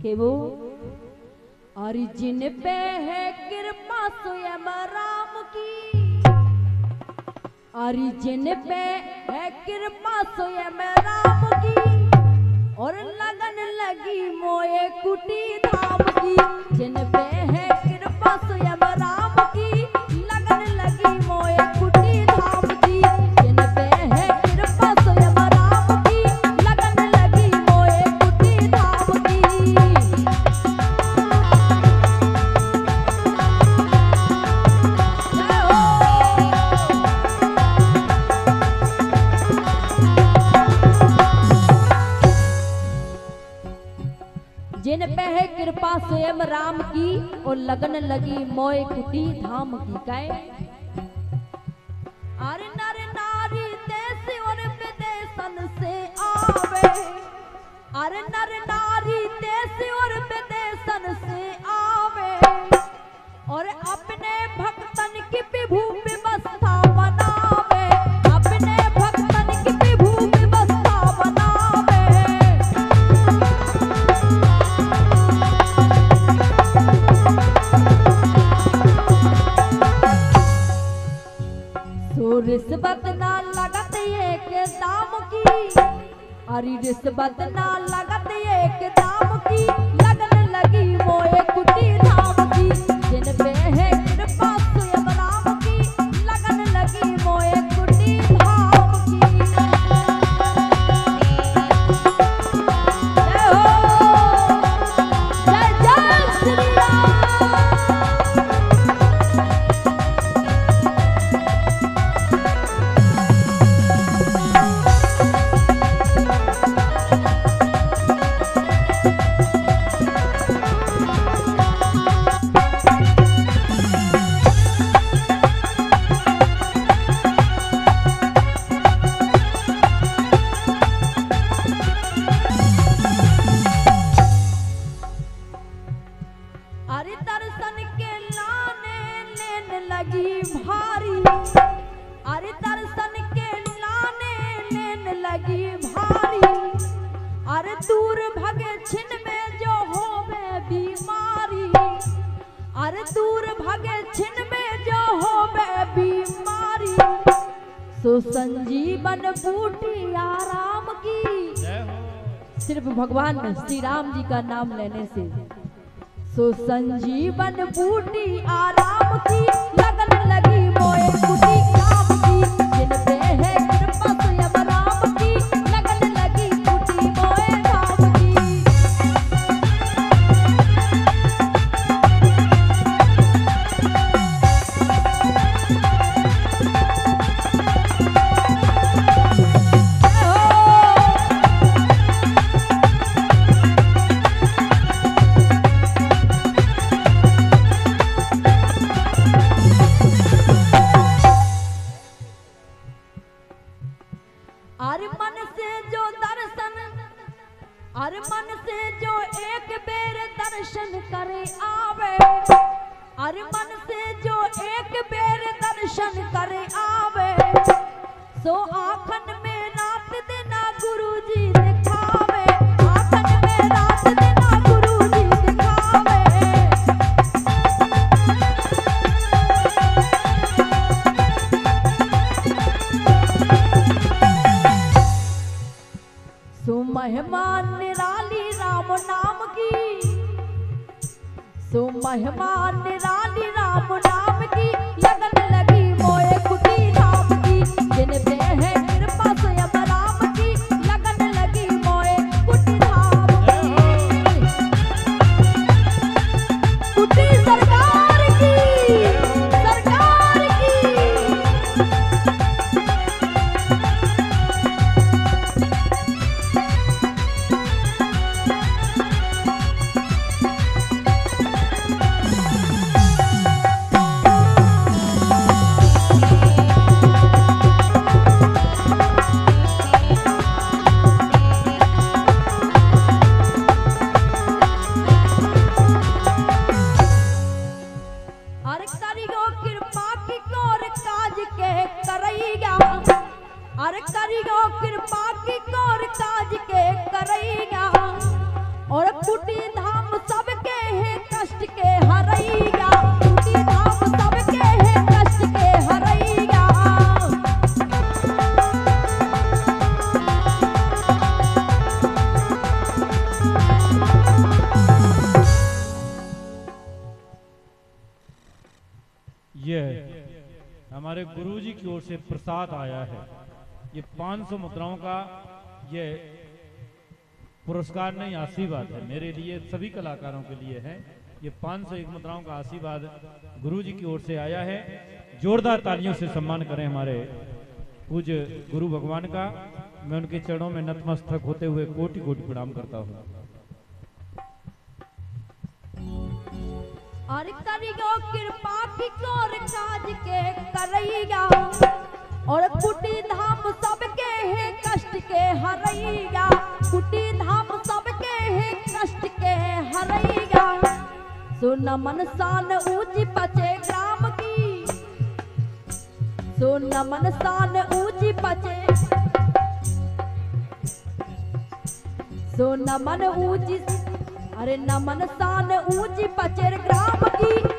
कि वो और जिन पे है कृपा स्वयं राम की, और जिन पे है कृपा स्वयं राम की, और लगन लगी मोए कुटी धाम की। जिन पे है कृपा स्वयं राम की, लगन लगी मोए कुटी धाम की। जिन पे है कृपा स्वयं राम की, लगन लगी मोए कुटी धाम की। जिन पे है कृपा स्वयं राम की, और लगन लगी मोए कुटी धाम की। कहे अरे नर नारी देश और विदेशन से आवे, अरे नर नारी देश और विदेशन से आवे, और अपने भक्तन की विभू व्यवस्था बनावे, अपने भक्तन की विभू व्यवस्था बनावे। रिश्वत ना लगत एक दाम की, अरे रिश्वत ना लगत एक दाम की, लगन लगी मोए कुटी धाम की। जिन पे है कृपा स्वयं राम की, लगन लगी मोए कुटी धाम की। जय हो, जय जय श्री राम। अरे दर्शन के लाने लेन लगी भारी, अरे दर्शन के लाने लेन लगी भारी, अरे दूर भगे छिन में जो होवे बीमारी, अरे दूर भगे छिन में जो होवे बीमारी। सो संजीवन बूटी आराम की, सिर्फ भगवान श्री राम जी का नाम लेने से। सो संजीवन बूटी आराम की, लगन लगी मोए कुटी धाम की। जिन पे है कृपा स्वयं राम की, लगन लगी कुटी मोए धाम की। अरे मन से जो दर्शन, अरे मन से जो एक बेर दर्शन करे आवे, अरे मन से जो एक बेर दर्शन करे आवे, सो आँखन में रात देना गुरुजी दिखावे, आँखन में रात देना गुरुजी दिखावे। सो महिमा निराली राम नाम की, सो महिमा निराली राम नाम की, लगन लगी मोए कुटी धाम की। जिन पे है कृपा स्वयं राम की, लगन लगी मोए कुटी धाम की। कुटी सरकार की, सरकार की। अरे करियो कृपा की कोर काज के करैया और कुटी धाम हमारे गुरुजी की ओर से प्रसाद आया है। ये 500 मुद्राओं का ये पुरस्कार नहीं, आशीर्वाद है मेरे लिए, सभी कलाकारों के लिए है। ये 501 मुद्राओं का आशीर्वाद गुरुजी की ओर से आया है। जोरदार तालियों से सम्मान करें हमारे पूज्य गुरु भगवान का। मैं उनके चरणों में नतमस्तक होते हुए कोटि कोटि प्रणाम करता हूँ। और करियो कृपा की कोर काज के करैया, और कुटी धाम सबके है कष्ट के हरैया, कुटी धाम सबके है कष्ट के हरैया। सुन मन शान ऊंची पचे ग्राम की, सुन मन शान ऊंची पचे, सुन मन ऊंची, अरे नमन शान ऊंची पचेर ग्राम की।